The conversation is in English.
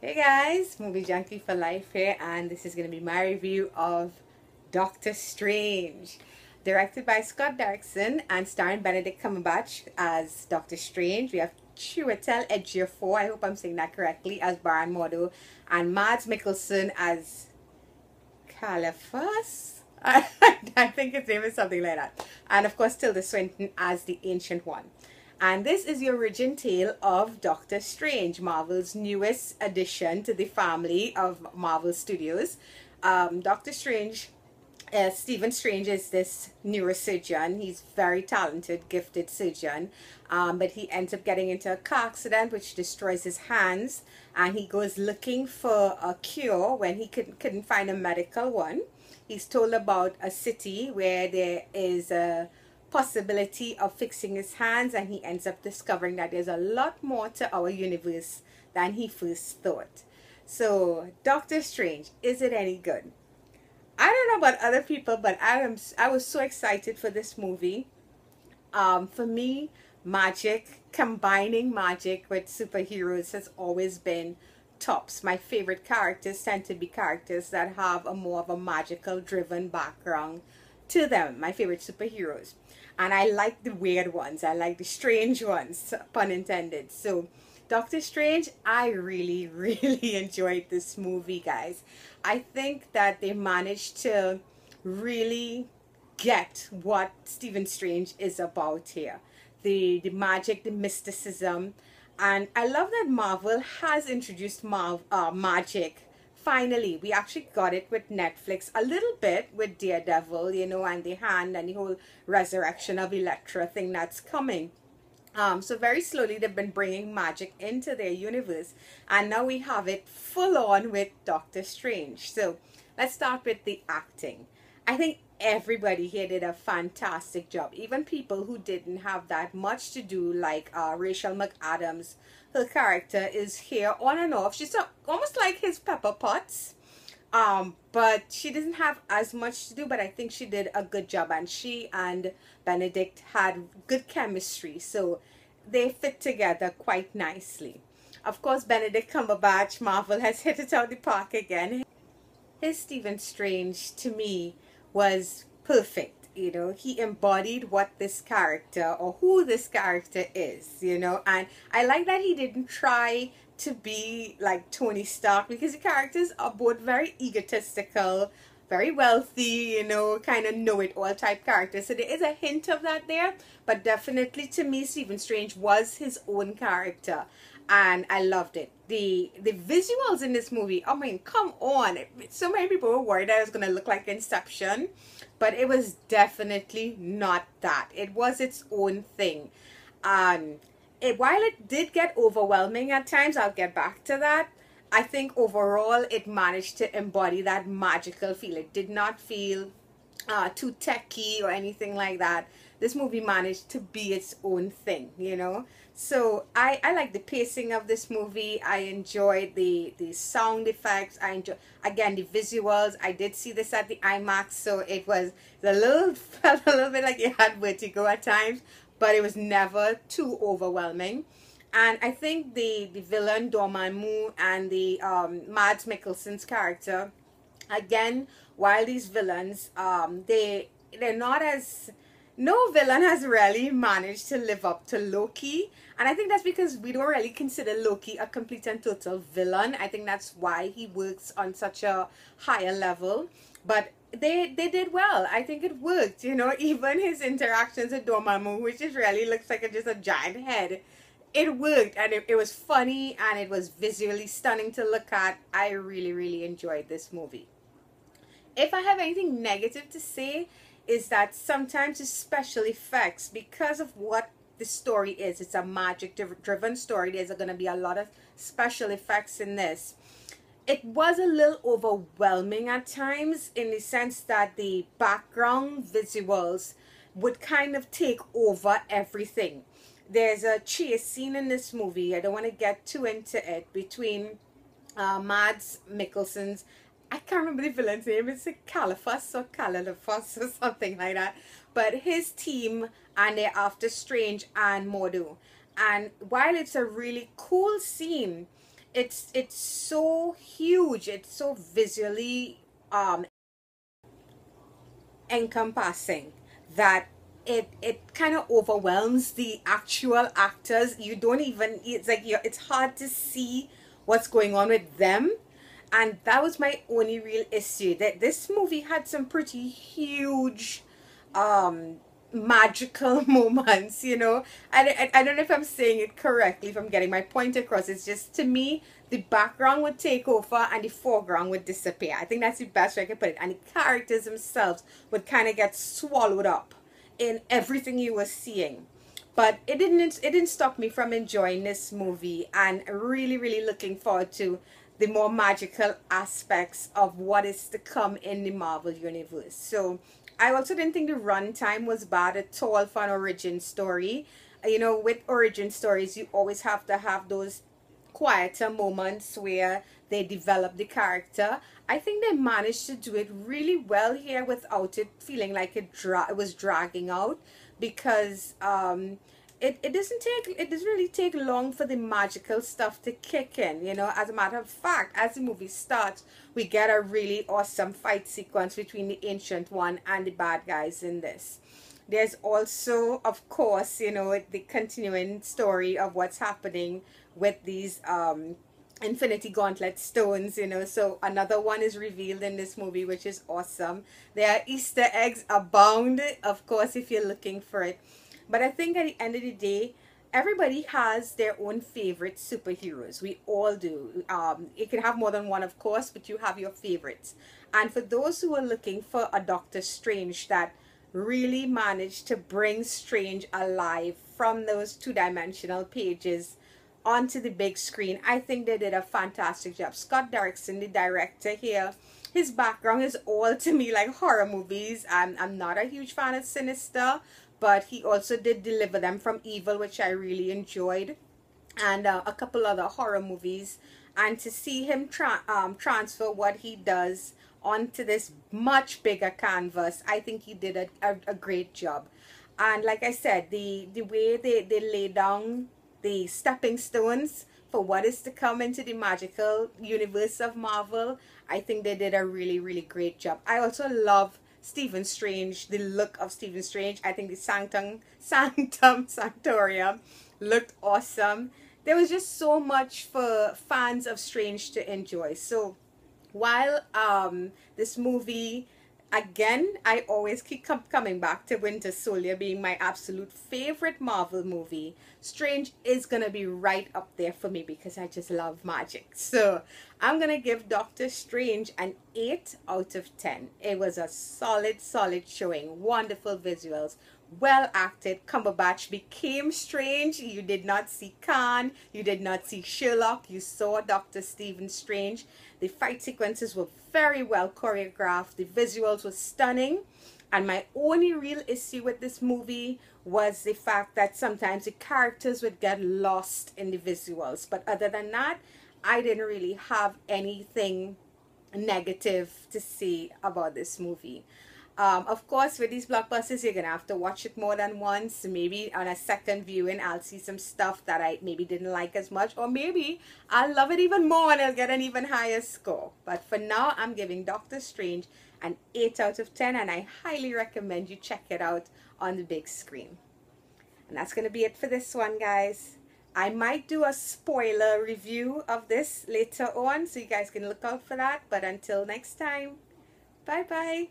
Hey guys, Movie Junkie for Life here, and this is going to be my review of Doctor Strange. Directed by Scott Derrickson and starring Benedict Cumberbatch as Doctor Strange. We have Chiwetel Ejiofor, I hope I'm saying that correctly, as Baron Mordo, and Mads Mikkelsen as Caliphas. I think his name is something like that. And of course, Tilda Swinton as the Ancient One. And this is the origin tale of Doctor Strange, Marvel's newest addition to the family of Marvel Studios. Doctor Strange, Stephen Strange is this neurosurgeon. He's very talented, gifted surgeon, but he ends up getting into a car accident which destroys his hands, and he goes looking for a cure when he couldn't find a medical one. He's told about a city where there is a possibility of fixing his hands, and he ends up discovering that there's a lot more to our universe than he first thought. So, Doctor Strange, is it any good? I don't know about other people, but I was so excited for this movie. For me, magic, combining magic with superheroes has always been tops. My favorite characters tend to be characters that have a more of a magical driven background to them. My favorite superheroes. And I like the weird ones. I like the strange ones, pun intended. So Doctor Strange, I really, really enjoyed this movie, guys. I think that they managed to really get what Stephen Strange is about here. The magic, the mysticism. And I love that Marvel has introduced magic. Finally, we actually got it with Netflix a little bit with Daredevil, and the hand and the whole resurrection of Elektra thing that's coming. So very slowly they've been bringing magic into their universe, and now we have it full on with Doctor Strange. So let's start with the acting. I think everybody here did a fantastic job. Even people who didn't have that much to do, like Rachel McAdams, her character is here on and off. She's almost like his Pepper Potts. But she doesn't have as much to do, but I think she did a good job, and she and Benedict had good chemistry, so they fit together quite nicely. Of course, Benedict Cumberbatch, Marvel has hit it out of the park again. His Stephen Strange, to me, was perfect. He embodied what this character or who this character is, and I like that he didn't try to be like Tony Stark, because the characters are both very egotistical, very wealthy, kind of know-it-all type characters. So there is a hint of that there, but definitely to me, Stephen Strange was his own character, and I loved it. The visuals in this movie, I mean, come on. So many people were worried that it was going to look like Inception, but it was definitely not that. It was its own thing. While it did get overwhelming at times, I'll get back to that. I think overall it managed to embody that magical feel. It did not feel too techy or anything like that. This movie managed to be its own thing. So I like the pacing of this movie. I enjoyed the sound effects. I enjoy, again, the visuals. I did see this at the IMAX, so it was felt a little bit like it had vertigo at times, but it was never too overwhelming. And I think the villain Dormammu and the Mads Mikkelsen's character, again, while these villains, they're not as, no villain has really managed to live up to Loki, and I think that's because we don't really consider Loki a complete and total villain. I think that's why he works on such a higher level, but they did well. I think it worked. Even his interactions with Dormammu, which just really looks like just a giant head, it worked, and it was funny, and it was visually stunning to look at. I really, really enjoyed this movie. If I have anything negative to say, is that sometimes the special effects, because of what the story is, it's a magic driven story, there's going to be a lot of special effects in this. It was a little overwhelming at times, in the sense that the background visuals would kind of take over everything. There's a chase scene in this movie, I don't want to get too into it, between Mads Mikkelsen's, I can't remember the villain's name, it's Caliphas or Califas or something like that, but his team, and they're after Strange and Mordo. And while it's a really cool scene, It's so huge, it's so visually encompassing that it kind of overwhelms the actual actors. You don't even, it's like it's hard to see what's going on with them. And that was my only real issue, that this movie had some pretty huge um magical moments, you know. I don't know if I'm saying it correctly, if I'm getting my point across. It's just, to me, the background would take over and the foreground would disappear. I think that's the best way I can put it. And the characters themselves would kind of get swallowed up in everything you were seeing. But it didn't stop me from enjoying this movie, and really looking forward to the more magical aspects of what is to come in the Marvel universe. So I also didn't think the runtime was bad at all for an origin story. You know, with origin stories, you always have to have those quieter moments where they develop the character. I think they managed to do it really well here without it feeling like it was dragging out, because it doesn't really take long for the magical stuff to kick in, you know. As a matter of fact, as the movie starts, we get a really awesome fight sequence between the Ancient One and the bad guys in this. There's also, of course, you know, the continuing story of what's happening with these Infinity Gauntlet stones, you know. So another one is revealed in this movie, which is awesome. There are Easter eggs abound, of course, if you're looking for it. But I think at the end of the day, everybody has their own favorite superheroes. We all do. You can have more than one, of course, but you have your favorites. And for those who are looking for a Doctor Strange that really managed to bring Strange alive from those two-dimensional pages onto the big screen, I think they did a fantastic job. Scott Derrickson, the director here, his background is all, to me, like horror movies. I'm not a huge fan of Sinister, but he also did deliver them from Evil, which I really enjoyed, and a couple other horror movies. And to see him transfer what he does onto this much bigger canvas, I think he did a great job. And like I said, the way they lay down the stepping stones for what is to come into the magical universe of Marvel, I think they did a really great job. I also love Stephen Strange, the look of Stephen Strange. I think the Sanctorium looked awesome. There was just so much for fans of Strange to enjoy. So while this movie, again, I always keep coming back to Winter Soldier being my absolute favorite Marvel movie, Strange is going to be right up there for me because I just love magic. So I'm going to give Doctor Strange an 8 out of 10. It was a solid showing. Wonderful visuals. Well acted. Cumberbatch became Strange. You did not see Khan. You did not see Sherlock. You saw Dr. Stephen Strange. The fight sequences were very well choreographed. The visuals were stunning. And my only real issue with this movie was the fact that sometimes the characters would get lost in the visuals. But other than that, I didn't really have anything negative to say about this movie. Of course, with these blockbusters, you're going to have to watch it more than once. Maybe on a second viewing, I'll see some stuff that I maybe didn't like as much. Or maybe I'll love it even more and I'll get an even higher score. But for now, I'm giving Doctor Strange an 8 out of 10. And I highly recommend you check it out on the big screen. And that's going to be it for this one, guys. I might do a spoiler review of this later on, so you guys can look out for that. But until next time, bye-bye.